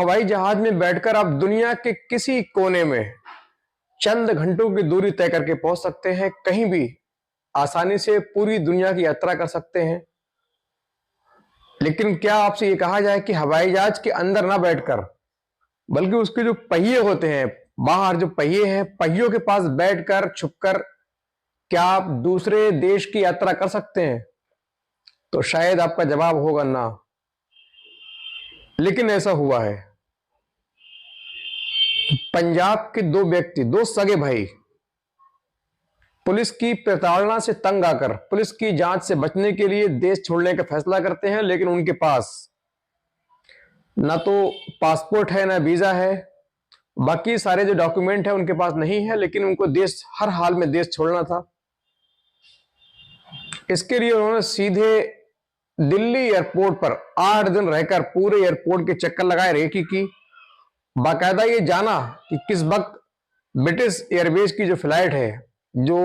हवाई जहाज में बैठकर आप दुनिया के किसी कोने में चंद घंटों की दूरी तय करके पहुंच सकते हैं। कहीं भी आसानी से पूरी दुनिया की यात्रा कर सकते हैं। लेकिन क्या आपसे यह कहा जाए कि हवाई जहाज के अंदर ना बैठकर बल्कि उसके जो पहिए होते हैं, बाहर जो पहिए हैं, पहियों के पास बैठकर छुपकर क्या आप दूसरे देश की यात्रा कर सकते हैं? तो शायद आपका जवाब होगा ना। लेकिन ऐसा हुआ है। पंजाब के दो व्यक्ति, दो सगे भाई, पुलिस की प्रताड़ना से तंग आकर पुलिस की जांच से बचने के लिए देश छोड़ने का फैसला करते हैं। लेकिन उनके पास ना तो पासपोर्ट है, ना वीजा है, बाकी सारे जो डॉक्यूमेंट है उनके पास नहीं है। लेकिन उनको देश, हर हाल में देश छोड़ना था। इसके लिए उन्होंने सीधे दिल्ली एयरपोर्ट पर 8 दिन रहकर पूरे एयरपोर्ट के चक्कर लगाए, रेकी की, बाकायदा ये जाना कि किस वक्त ब्रिटिश एयरवेज की जो फ्लाइट है जो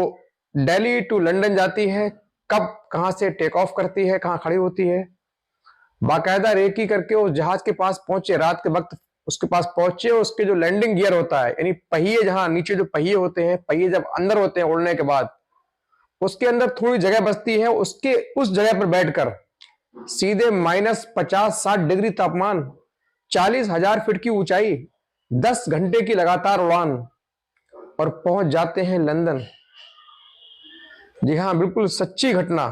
दिल्ली टू लंदन जाती है, कब कहां से टेक ऑफ करती है, कहां खड़ी होती है। बाकायदा रेकी करके उस जहाज के पास पहुंचे, रात के वक्त उसके पास पहुंचे। उसके जो लैंडिंग गियर होता है, यानी पहिए, जहां नीचे जो पहिए होते हैं, पहिए जब अंदर होते हैं उड़ने के बाद, उसके अंदर थोड़ी जगह बचती है। उसके उस जगह पर बैठकर सीधे -50-60 डिग्री तापमान, 40,000 फीट की ऊंचाई, 10 घंटे की लगातार उड़ान, और पहुंच जाते हैं लंदन। जी हां, बिल्कुल सच्ची घटना।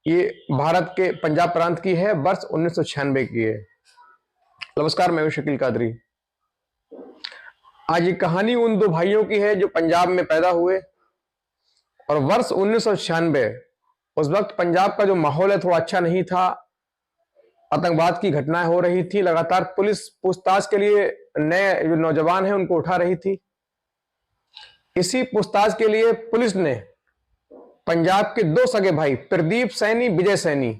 ये भारत के पंजाब प्रांत की है, वर्ष 1996 की है। नमस्कार, मैं हूं शकील कादरी। आज ये कहानी उन दो भाइयों की है जो पंजाब में पैदा हुए, और वर्ष 1996, उस वक्त पंजाब का जो माहौल है थोड़ा अच्छा नहीं था। आतंकवाद की घटनाएं हो रही थी लगातार। पुलिस पूछताछ के लिए नए जो नौजवान हैं उनको उठा रही थी। इसी पूछताछ के लिए पुलिस ने पंजाब के दो सगे भाई, प्रदीप सैनी, विजय सैनी,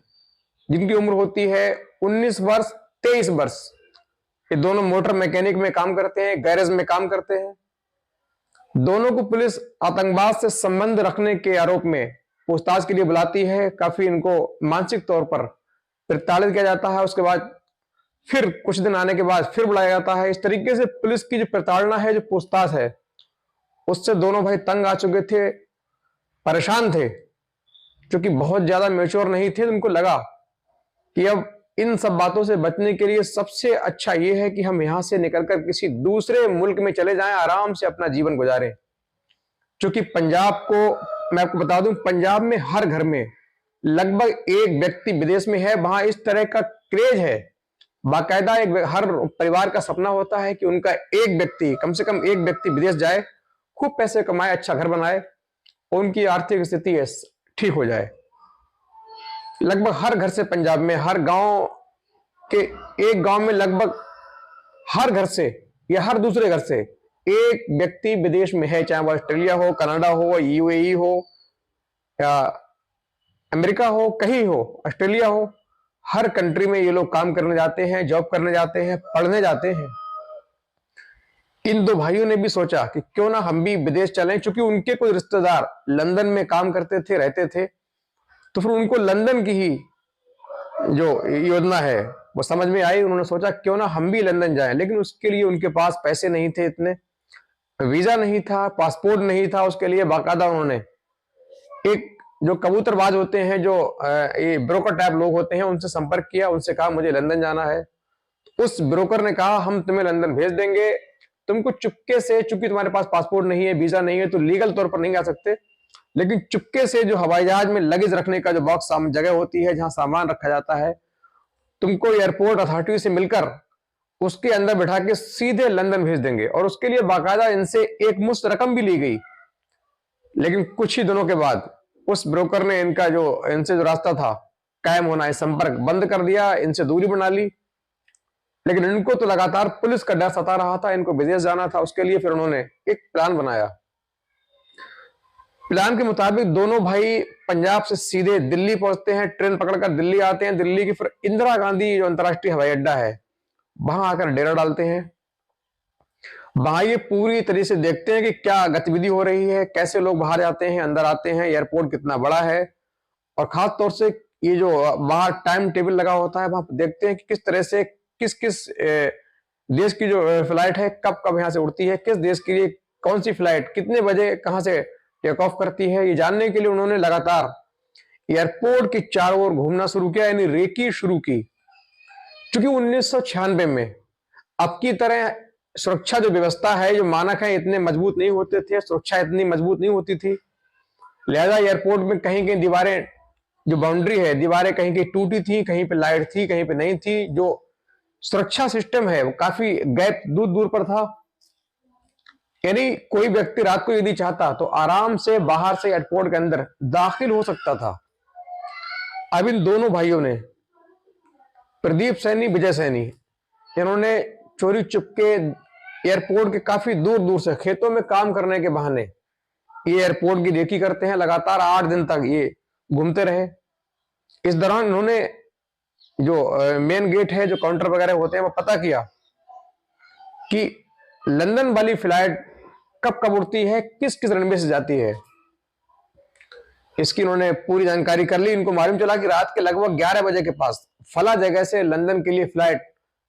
जिनकी उम्र होती है 19 वर्ष, 23 वर्ष, ये दोनों मोटर मैकेनिक में काम करते हैं, गैरेज में काम करते हैं। दोनों को पुलिस आतंकवाद से संबंध रखने के आरोप में पूछताछ के लिए बुलाती है। काफी इनको मानसिक तौर पर प्रताड़ित किया जाता है। उसके बाद फिर कुछ दिन आने के बाद फिर बुलाया जाता है। इस तरीके से पुलिस की जो प्रताड़ना है, जो पूछताछ है, उससे दोनों भाई तंग आ चुके थे, परेशान थे। क्योंकि बहुत ज्यादा मैच्योर नहीं थे, उनको लगा कि अब इन सब बातों से बचने के लिए सबसे अच्छा यह है कि हम यहां से निकलकर किसी दूसरे मुल्क में चले जाएं, आराम से अपना जीवन गुजारें। क्योंकि पंजाब को मैं आपको बता दूं, पंजाब में हर घर में लगभग एक व्यक्ति विदेश में है। वहां इस तरह का क्रेज है, बाकायदा हर परिवार का सपना होता है कि उनका एक व्यक्ति, कम से कम एक व्यक्ति विदेश जाए, खूब पैसे कमाए, अच्छा घर बनाए, उनकी आर्थिक स्थिति ठीक हो जाए। लगभग हर घर से पंजाब में, हर गांव के एक गांव में लगभग हर घर से या हर दूसरे घर से एक व्यक्ति विदेश में है, चाहे वो ऑस्ट्रेलिया हो, कनाडा हो, यूएई हो, या अमेरिका हो, कहीं हो, ऑस्ट्रेलिया हो, हर कंट्री में ये लोग काम करने जाते हैं, जॉब करने जाते हैं, पढ़ने जाते हैं। इन दो भाइयों ने भी सोचा कि क्यों ना हम भी विदेश चलें। क्योंकि उनके कोई रिश्तेदार लंदन में काम करते थे, रहते थे, तो फिर उनको लंदन की ही जो योजना है वो समझ में आई। उन्होंने सोचा क्यों ना हम भी लंदन जाएं। लेकिन उसके लिए उनके पास पैसे नहीं थे, इतने वीजा नहीं था, पासपोर्ट नहीं था। उसके लिए बाकायदा उन्होंने एक जो कबूतरबाज होते हैं, जो ये ब्रोकर टाइप लोग होते हैं, उनसे संपर्क किया। उनसे कहा मुझे लंदन जाना है। उस ब्रोकर ने कहा हम तुम्हें लंदन भेज देंगे, तुमको चुपके से, चूंकि तुम्हारे पास पासपोर्ट नहीं है, वीजा नहीं है, तो लीगल तौर पर नहीं आ सकते, लेकिन चुपके से जो हवाई जहाज में लगेज रखने का जो बॉक्स जगह होती है जहां सामान रखा जाता है, तुमको एयरपोर्ट अथॉरिटी से मिलकर उसके अंदर बैठा के सीधे लंदन भेज देंगे। और उसके लिए बाकायदा इनसे एक मुश्त रकम भी ली गई। लेकिन कुछ ही दिनों के बाद उस ब्रोकर ने इनसे जो रास्ता था कायम होना है, संपर्क बंद कर दिया, इनसे दूरी बना ली। लेकिन इनको तो लगातार पुलिस का डर सता रहा था, इनको विदेश जाना था। उसके लिए फिर उन्होंने एक प्लान बनाया। प्लान के मुताबिक दोनों भाई पंजाब से सीधे दिल्ली पहुंचते हैं, ट्रेन पकड़कर दिल्ली आते हैं। दिल्ली की फिर इंदिरा गांधी जो अंतर्राष्ट्रीय हवाई अड्डा है, वहां आकर डेरा डालते हैं। वहां ये पूरी तरह से देखते हैं कि क्या गतिविधि हो रही है, कैसे लोग बाहर जाते हैं, अंदर आते हैं, एयरपोर्ट कितना बड़ा है, और खास तौर से ये जो बाहर टाइम टेबल लगा होता है, वहां देखते हैं कि किस तरह से किस किस देश की जो फ्लाइट है कब कब यहां से उड़ती है, किस देश के लिए कौन सी फ्लाइट कितने बजे कहां से टेक ऑफ करती है, ये जानने के लिए उन्होंने लगातार एयरपोर्ट के चारों ओर घूमना शुरू किया, यानी रेकी शुरू की। क्योंकि 1996 में अब की तरह सुरक्षा जो व्यवस्था है, जो मानक है, इतने मजबूत नहीं होते थे, सुरक्षा इतनी मजबूत नहीं होती थी। लिहाजा एयरपोर्ट में कहीं कहीं दीवारें, जो बाउंड्री है, दीवारें कहीं कहीं टूटी थी, कहीं पे लाइट थी, कहीं पे नहीं थी। जो सुरक्षा सिस्टम है वो काफी गैप दूर दूर पर था। यानी कोई व्यक्ति रात को यदि चाहता तो आराम से बाहर से एयरपोर्ट के अंदर दाखिल हो सकता था। अब इन दोनों भाइयों ने, प्रदीप सैनी, विजय सैनी, इन्होंने चोरी चुपके एयरपोर्ट के काफी दूर दूर से खेतों में काम करने के बहाने ये एयरपोर्ट की रेकी करते हैं। लगातार 8 दिन तक ये घूमते रहे। इस दौरान इन्होंने जो मेन गेट है, जो काउंटर वगैरह होते हैं, वो पता किया कि लंदन वाली फ्लाइट कब कब उड़ती है, किस किस रनवे से जाती है। इसकी इन्होंने पूरी जानकारी कर ली। इनको मालूम चला कि रात के लगभग 11 बजे के पास फला जगह से लंदन के लिए फ्लाइट,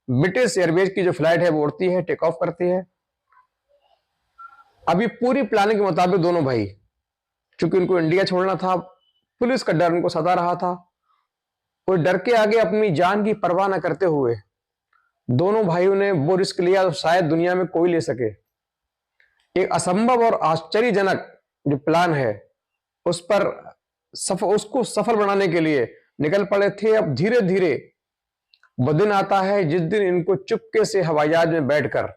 ब्रिटिश एयरवेज की जो फ्लाइट है वो उड़ती है, टेक ऑफ करती है। अभी पूरी प्लानिंग के मुताबिक दोनों भाई, चूंकि उनको इंडिया छोड़ना था, पुलिस का डर उनको सता रहा था, और डर के आगे अपनी जान की परवाह न करते हुए दोनों भाइयों ने वो रिस्क लिया तो शायद दुनिया में कोई ले सके। एक असंभव और आश्चर्यजनक जो प्लान है उसको सफल बनाने के लिए निकल पड़े थे। अब धीरे धीरे वो दिन आता है जिस दिन इनको चुपके से हवाई जहाज में बैठकर,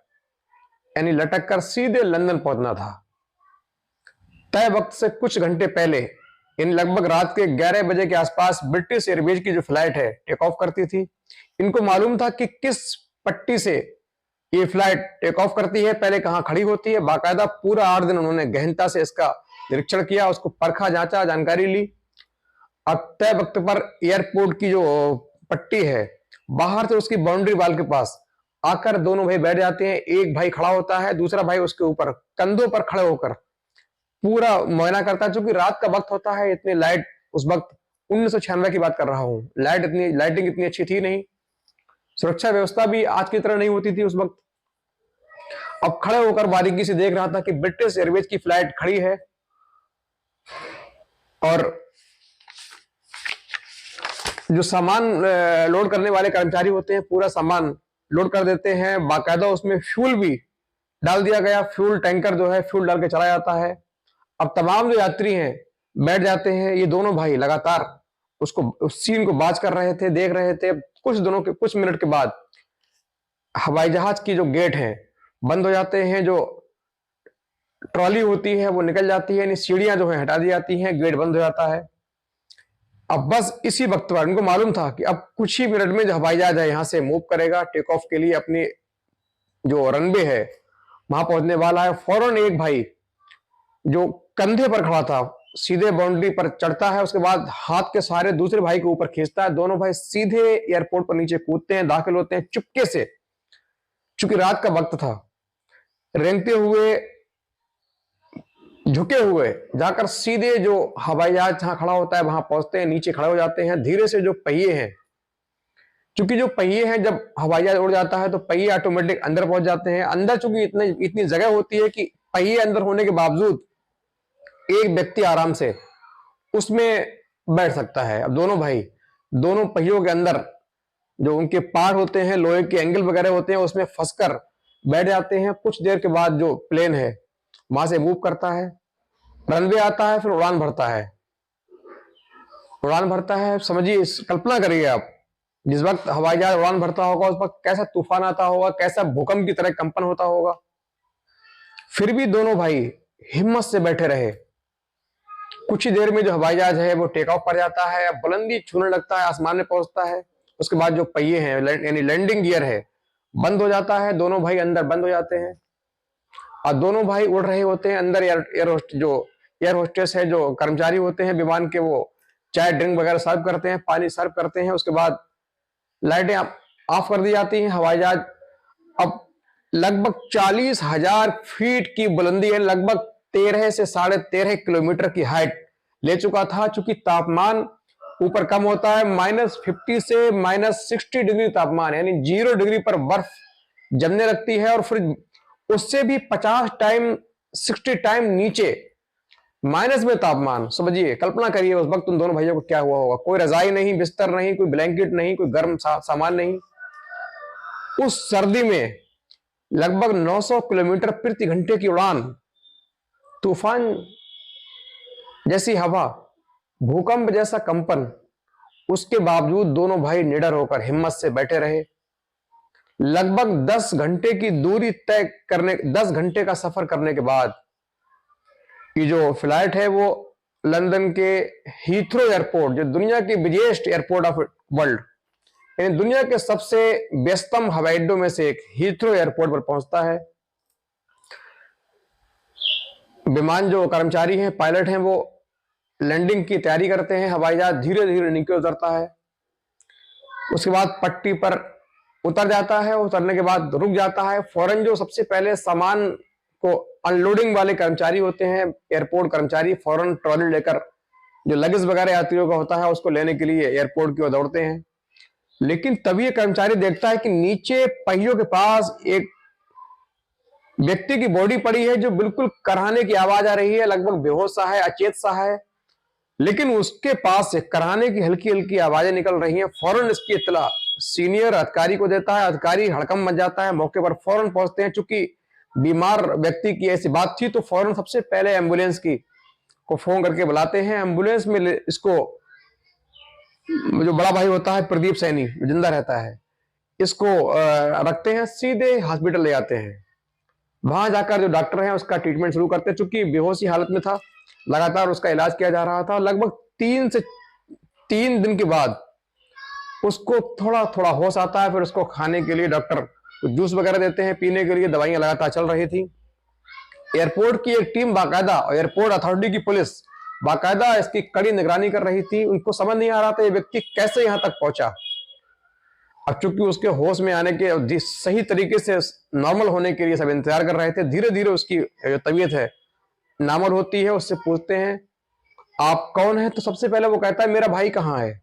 यानी लटक कर, सीधे लंदन पहुंचना था। तय वक्त से कुछ घंटे पहले, इन लगभग रात के 11 बजे के आसपास, ब्रिटिश एयरवेज की जो फ्लाइट है टेक ऑफ करती थी। इनको मालूम था कि किस पट्टी से ये फ्लाइट टेक ऑफ करती है, पहले कहां खड़ी होती है। बाकायदा पूरा 8 दिन उन्होंने गहनता से इसका निरीक्षण किया, उसको परखा, जांचा, जानकारी ली। अब तय वक्त पर एयरपोर्ट की जो पट्टी है, बाहर से उसकी बाउंड्री वाल के पास आकर दोनों भाई बैठ जाते हैं। एक भाई खड़ा होता है, दूसरा भाई उसके ऊपर कंधों पर खड़े होकर पूरा मुआयना करता है। चूंकि रात का वक्त होता है, इतनी लाइट, उस वक्त 1996 की बात कर रहा हूं, लाइटिंग इतनी अच्छी थी नहीं, सुरक्षा व्यवस्था भी आज की तरह नहीं होती थी उस वक्त। अब खड़े होकर बारीकी से देख रहा था कि ब्रिटिश एयरवेज की फ्लाइट खड़ी है और जो सामान लोड करने वाले कर्मचारी होते हैं पूरा सामान लोड कर देते हैं। बाकायदा उसमें फ्यूल भी डाल दिया गया, फ्यूल टैंकर जो है फ्यूल डाल के चला जाता है। अब तमाम जो यात्री हैं बैठ जाते हैं। ये दोनों भाई लगातार उस सीन को बाज कर रहे थे, देख रहे थे। कुछ मिनट के बाद हवाई जहाज की जो गेट है बंद हो जाते हैं, जो ट्रॉली होती है वो निकल जाती है, यानी सीढ़ियां जो है हटा दी जाती हैं, गेट बंद हो जाता है। अब बस इसी वक्त पर इनको मालूम था कि अब कुछ ही मिनट में जो हवाई जहाज है यहां से मूव करेगा, टेक ऑफ के लिए अपनी जो रनवे है वहां पहुंचने वाला है। फौरन एक भाई जो कंधे पर खड़ा था सीधे बाउंड्री पर चढ़ता है, उसके बाद हाथ के सहारे दूसरे भाई के ऊपर खींचता है। दोनों भाई सीधे एयरपोर्ट पर नीचे कूदते हैं, दाखिल होते हैं चुपके से। चूंकि रात का वक्त था, रेंगते हुए, झुके हुए जाकर सीधे जो हवाई जहाज जहां खड़ा होता है वहां पहुंचते हैं, नीचे खड़े हो जाते हैं। धीरे से जो पहिए हैं, क्योंकि जो पहिए हैं जब हवाई जहाज उड़ जाता है तो पहिए ऑटोमेटिक अंदर पहुंच जाते हैं। अंदर चूंकि इतनी जगह होती है कि पहिए अंदर होने के बावजूद एक व्यक्ति आराम से उसमें बैठ सकता है। अब दोनों भाई दोनों पहियों के अंदर जो उनके पार्ट होते हैं, लोहे के एंगल वगैरह होते हैं, उसमें फंसकर बैठ जाते हैं। कुछ देर के बाद जो प्लेन है वहां से मूव करता है, रनवे आता है, फिर उड़ान भरता है। उड़ान भरता है, समझिए, कल्पना करिए आप, जिस वक्त हवाई जहाज उड़ान भरता होगा उस वक्त कैसा तूफान आता होगा, कैसा भूकंप की तरह कंपन होता होगा। फिर भी दोनों भाई हिम्मत से बैठे रहे। कुछ ही देर में जो हवाई जहाज है वो टेक ऑफ कर जाता है, बुलंदी छूने लगता है, आसमान में पहुंचता है। उसके बाद जो पहिए हैं, यानी लैंडिंग गियर है, बंद हो जाता है। दोनों भाई अंदर बंद हो जाते हैं और दोनों भाई उड़ रहे होते हैं। अंदर एयर होस्टेस है, जो कर्मचारी होते हैं विमान के, वो चाय ड्रिंक वगैरह सर्व करते हैं, पानी सर्व करते हैं। उसके बाद लाइटें ऑफ कर दी जाती हैं। हवाई जहाज अब लगभग 40,000 फीट की बुलंदी है, लगभग 13 से 13.5 किलोमीटर की हाइट ले चुका था। चूंकि तापमान ऊपर कम होता है, -50 से -60 डिग्री तापमान, यानी 0 डिग्री पर बर्फ जमने लगती है और फिर उससे भी 50 टाइम 60 टाइम नीचे माइनस में तापमान। समझिए, कल्पना करिए उस वक्त उन दोनों भाइयों को क्या हुआ होगा। कोई रजाई नहीं, बिस्तर नहीं, कोई ब्लैंकेट नहीं, कोई गर्म सामान नहीं। उस सर्दी में लगभग 900 किलोमीटर प्रति घंटे की उड़ान, तूफान जैसी हवा, भूकंप जैसा कंपन, उसके बावजूद दोनों भाई निडर होकर हिम्मत से बैठे रहे। लगभग 10 घंटे की दूरी तय करने, 10 घंटे का सफर करने के बाद ये जो फ्लाइट है वो लंदन के हीथ्रो एयरपोर्ट, जो दुनिया की बिगेस्ट एयरपोर्ट ऑफ वर्ल्ड, यानी दुनिया के सबसे व्यस्तम हवाई अड्डों में से एक हीथ्रो एयरपोर्ट पर पहुंचता है। विमान जो कर्मचारी हैं, पायलट हैं, वो लैंडिंग की तैयारी करते हैं। हवाई जहाज धीरे धीरे नीचे उतरता है। उसके बाद पट्टी पर उतर जाता है। उतरने के बाद रुक जाता है। फौरन जो सबसे पहले सामान को अनलोडिंग वाले कर्मचारी होते हैं, एयरपोर्ट कर्मचारी, फौरन ट्रॉली लेकर जो लगेज वगैरह यात्रियों का होता है उसको लेने के लिए एयरपोर्ट की ओर दौड़ते हैं। लेकिन तभी ये कर्मचारी देखता है कि नीचे पहियों के पास एक व्यक्ति की बॉडी पड़ी है जो बिल्कुल कराहने की आवाज आ रही है, लगभग बेहोश सा है, अचेत सा है, लेकिन उसके पास से कराहने की हल्की हल्की आवाजें निकल रही हैं। फौरन इसकी इत्तला सीनियर अधिकारी को देता है। अधिकारी हड़कंप मच जाता है, मौके पर फौरन पहुंचते हैं। चूंकि बीमार व्यक्ति की ऐसी बात थी तो फौरन सबसे पहले एम्बुलेंस को फोन करके बुलाते हैं। एम्बुलेंस में इसको जो बड़ा भाई होता है प्रदीप सैनी, जिंदा रहता है, इसको रखते हैं, सीधे हॉस्पिटल ले जाते हैं। वहां जाकर जो डॉक्टर हैं उसका ट्रीटमेंट शुरू करते हैं। चूंकि बेहोशी हालत में था, लगातार उसका इलाज किया जा रहा था। लगभग 3 दिन के बाद उसको थोड़ा थोड़ा होश आता है। फिर उसको खाने के लिए डॉक्टर जूस वगैरह देते हैं, पीने के लिए दवाइयां लगातार चल रही थी। एयरपोर्ट की एक टीम बाकायदा, एयरपोर्ट अथॉरिटी की पुलिस बाकायदा इसकी कड़ी निगरानी कर रही थी। उनको समझ नहीं आ रहा था ये व्यक्ति कैसे यहां तक पहुंचा। अब चूंकि उसके होश में आने के, सही तरीके से नॉर्मल होने के लिए सब इंतजार कर रहे थे। धीरे धीरे उसकी जो तबीयत है नॉर्मल होती है। उससे पूछते हैं आप कौन है? तो सबसे पहले वो कहता है मेरा भाई कहाँ है।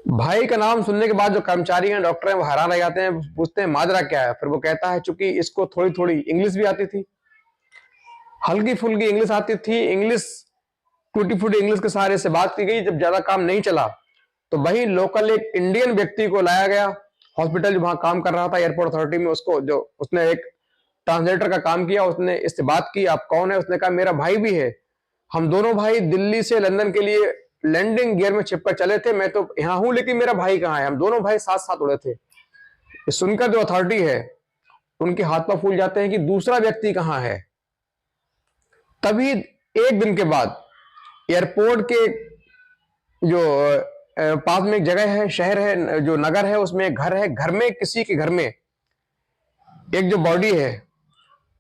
भाई का नाम सुनने के बाद जो कर्मचारी हैं, डॉक्टर हैं, वो हैरान रह जाते हैं। पूछते हैं माजरा क्या है? फिर वो कहता है चूंकि इसको थोड़ी थोड़ी इंग्लिश भी आती थी, हल्की फुल्की इंग्लिश आती थी, इंग्लिश टूटी फूटी इंग्लिश के सहारे से बात की गई। जब ज्यादा काम नहीं चला तो वही लोकल एक इंडियन व्यक्ति को लाया गया हॉस्पिटल, जो वहां काम कर रहा था एयरपोर्ट अथॉरिटी में। उसने एक ट्रांसलेटर का काम किया। उसने इससे बात की आप कौन है? उसने कहा मेरा भाई भी है, हम दोनों भाई दिल्ली से लंदन के लिए लैंडिंग गियर में छिपकर चले थे। मैं तो यहां हूं, लेकिन मेरा भाई कहाँ है? हम दोनों भाई साथ साथ उड़े थे। सुनकर जो अथॉरिटी है उनके हाथ पर फूल जाते हैं कि दूसरा व्यक्ति कहाँ है। तभी एक दिन के बाद एयरपोर्ट के जो पास में एक जगह है, शहर है, जो नगर है, उसमें एक घर है। घर में किसी के घर में एक जो बॉडी है,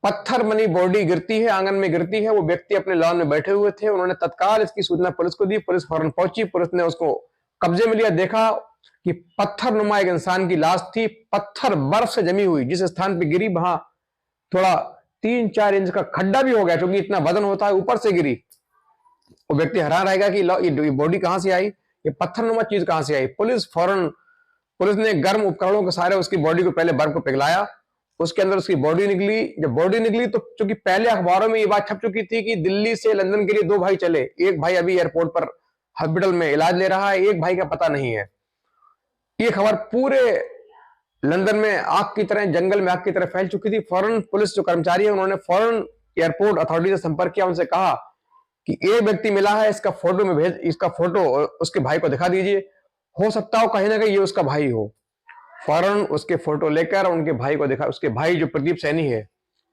पत्थर बनी बॉडी गिरती है, आंगन में गिरती है। वो व्यक्ति अपने लॉन में बैठे हुए थे। उन्होंने तत्काल इसकी सूचना पुलिस को दी। पुलिस फौरन पहुंची। पुलिस ने उसको कब्जे में लिया। देखा कि पत्थर नुमा एक इंसान की लाश थी, पत्थर बर्फ से जमी हुई। जिस स्थान पर गिरी वहां थोड़ा 3-4 इंच का खड्डा भी हो गया, क्योंकि इतना वजन होता है, ऊपर से गिरी। वो व्यक्ति हैरान रहेगा कि ये बॉडी कहां से आई, ये पत्थर नुमा चीज कहां से आई। पुलिस ने गर्म उपकरणों के सहारे उसकी बॉडी को पहले बर्फ को पिघलाया। उसके अंदर उसकी बॉडी निकली। जब बॉडी निकली तो चूंकि पहले अखबारों में ये बात छप चुकी थी कि दिल्ली से लंदन के लिए 2 भाई चले, एक भाई अभी एयरपोर्ट पर हॉस्पिटल में इलाज ले रहा है, एक भाई का पता नहीं है। ये खबर पूरे लंदन में आग की तरह, जंगल में आग की तरह फैल चुकी थी। फौरन पुलिस जो कर्मचारी है उन्होंने फौरन एयरपोर्ट अथॉरिटी से संपर्क किया। उनसे कहा कि एक व्यक्ति मिला है, इसका फोटो उसके भाई को दिखा दीजिए, हो सकता हो कहीं ना कहीं ये उसका भाई हो। फौरन उसके फोटो लेकर उनके भाई को दिखा। उसके भाई जो प्रदीप सैनी है,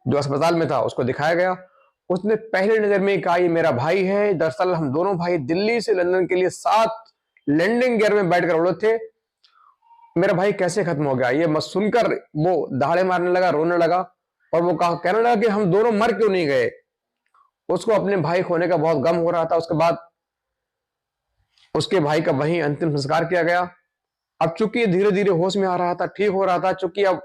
जो अस्पताल में था, उसको दिखाया गया। उसने पहले नजर में कहा ये मेरा भाई है। दरअसल हम दोनों भाई दिल्ली से लंदन के लिए 7 लैंडिंग गियर में बैठकर उड़े थे। मेरा भाई कैसे खत्म हो गया? ये मत सुनकर वो दहाड़े मारने लगा, रोने लगा, और वो कहने लगा कि हम दोनों मर क्यों नहीं गए। उसको अपने भाई खोने का बहुत गम हो रहा था। उसके बाद उसके भाई का वहीं अंतिम संस्कार किया गया। अब चूंकि धीरे धीरे होश में आ रहा था, ठीक हो रहा था। चूंकि अब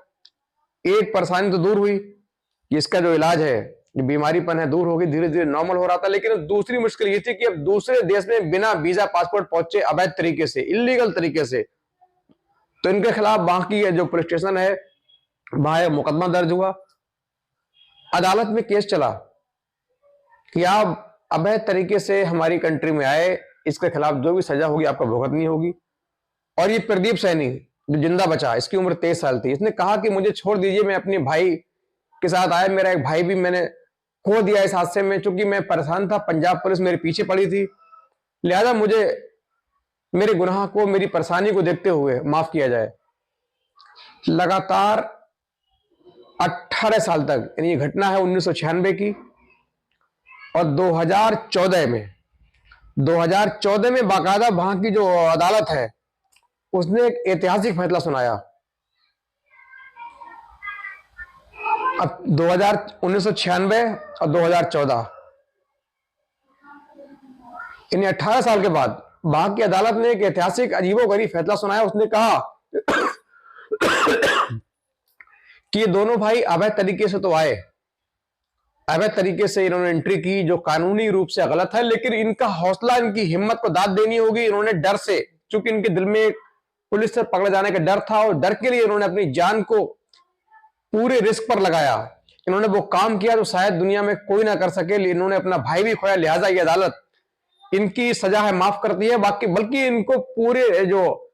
एक परेशानी तो दूर हुई कि इसका जो इलाज है, जो बीमारीपन है, दूर होगी, धीरे धीरे नॉर्मल हो रहा था। लेकिन दूसरी मुश्किल ये थी कि अब दूसरे देश में बिना वीजा पासपोर्ट पहुंचे, अवैध तरीके से, इलीगल तरीके से, तो इनके खिलाफ बाकी जो पुलिस स्टेशन है वहां मुकदमा दर्ज हुआ, अदालत में केस चला कि आप अवैध तरीके से हमारी कंट्री में आए, इसके खिलाफ जो भी सजा होगी आपको भुगतनी होगी। और ये प्रदीप सैनी जो जिंदा बचा, इसकी उम्र 23 साल थी, इसने कहा कि मुझे छोड़ दीजिए, मैं अपने भाई के साथ आया, मेरा एक भाई भी मैंने खो दिया इस हादसे में, चूंकि मैं परेशान था, पंजाब पुलिस मेरे पीछे पड़ी थी, लिहाजा मुझे मेरे गुनाह को, मेरी परेशानी को देखते हुए माफ किया जाए। लगातार 18 साल तक, यानी ये घटना है 1996 की, और 2014 में बाकायदा वहां की जो अदालत है उसने एक ऐतिहासिक फैसला सुनाया। अब 1996 और 2014, यानी 18 साल के बाद वहां की अदालत ने एक ऐतिहासिक अजीबोगरीब फैसला सुनाया। उसने कहा कि ये दोनों भाई अवैध तरीके से तो आए, अवैध तरीके से इन्होंने एंट्री की, जो कानूनी रूप से गलत है, लेकिन इनका हौसला, इनकी हिम्मत को दाद देनी होगी। इन्होंने डर से, चूंकि इनके दिल में पुलिस से पकड़े जाने का डर था, और डर के लिए इन्होंने अपनी जान को पूरे रिस्क पर लगाया। इन्होंने वो काम किया जो शायद दुनिया में कोई ना कर सके, इन्होंने अपना भाई भी खोया, लिहाजा ये अदालत इनकी सजा है माफ करती है, बाकी बल्कि इनको पूरे जो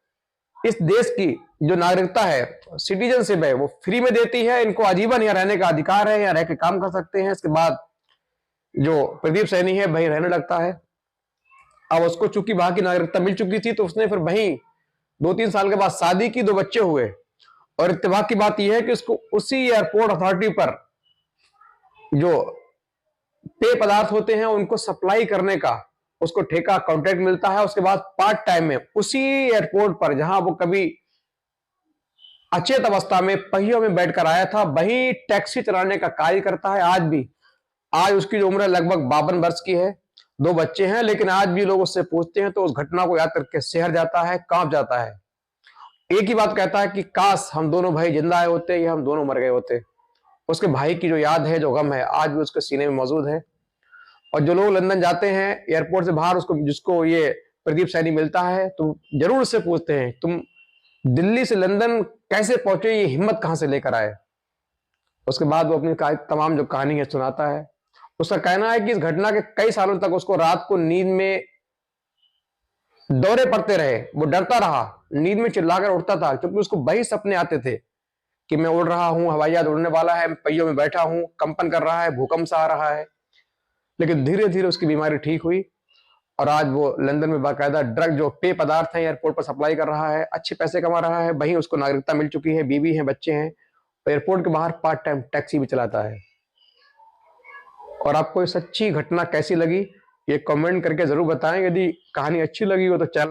इस देश की जो नागरिकता है, सिटीजनशिप है, वो फ्री में देती है। इनको आजीवन यहाँ रहने का अधिकार है, यहाँ रह के काम कर सकते हैं। इसके बाद जो प्रदीप सैनी है वहीं रहने लगता है। अब उसको चूंकि वहां की नागरिकता मिल चुकी थी, तो उसने फिर वहीं 2-3 साल के बाद शादी की, 2 बच्चे हुए। और इत्तेफाक की बात यह है कि उसको उसी एयरपोर्ट अथॉरिटी पर जो पेय पदार्थ होते हैं उनको सप्लाई करने का उसको ठेका, कॉन्ट्रैक्ट मिलता है। उसके बाद पार्ट टाइम में उसी एयरपोर्ट पर जहां वो कभी अचेत अवस्था में पहियों में बैठकर आया था, वही टैक्सी चलाने का कार्य करता है आज भी। आज उसकी जो उम्र लगभग 52 वर्ष की है, 2 बच्चे हैं, लेकिन आज भी लोग उससे पूछते हैं तो उस घटना को याद करके शहर जाता है, कांप जाता है। एक ही बात कहता है कि काश हम दोनों भाई जिंदा आए होते या हम दोनों मर गए होते। उसके भाई की जो याद है, जो गम है, आज भी उसके सीने में मौजूद है। और जो लोग लंदन जाते हैं एयरपोर्ट से बाहर, उसको जिसको ये प्रदीप सैनी मिलता है, तो जरूर उससे पूछते हैं तुम दिल्ली से लंदन कैसे पहुंचे, ये हिम्मत कहां से लेकर आए। उसके बाद वो अपनी तमाम जो कहानी है सुनाता है। उसका कहना है कि इस घटना के कई सालों तक उसको रात को नींद में दौरे पड़ते रहे, वो डरता रहा, नींद में चिल्लाकर उठता था, क्योंकि उसको वही सपने आते थे कि मैं उड़ रहा हूं, हवाई जहाज उड़ने वाला है, पहियों में बैठा हूं, कंपन कर रहा है, भूकंप सा आ रहा है। लेकिन धीरे धीरे उसकी बीमारी ठीक हुई और आज वो लंदन में बाकायदा ड्रग जो पेय पदार्थ हैं एयरपोर्ट पर सप्लाई कर रहा है, अच्छे पैसे कमा रहा है। वहीं उसको नागरिकता मिल चुकी है, बीवी है, बच्चे हैं, एयरपोर्ट के बाहर पार्ट टाइम टैक्सी भी चलाता है। और आपको ये सच्ची घटना कैसी लगी, ये कमेंट करके जरूर बताएं। यदि कहानी अच्छी लगी हो तो चैनल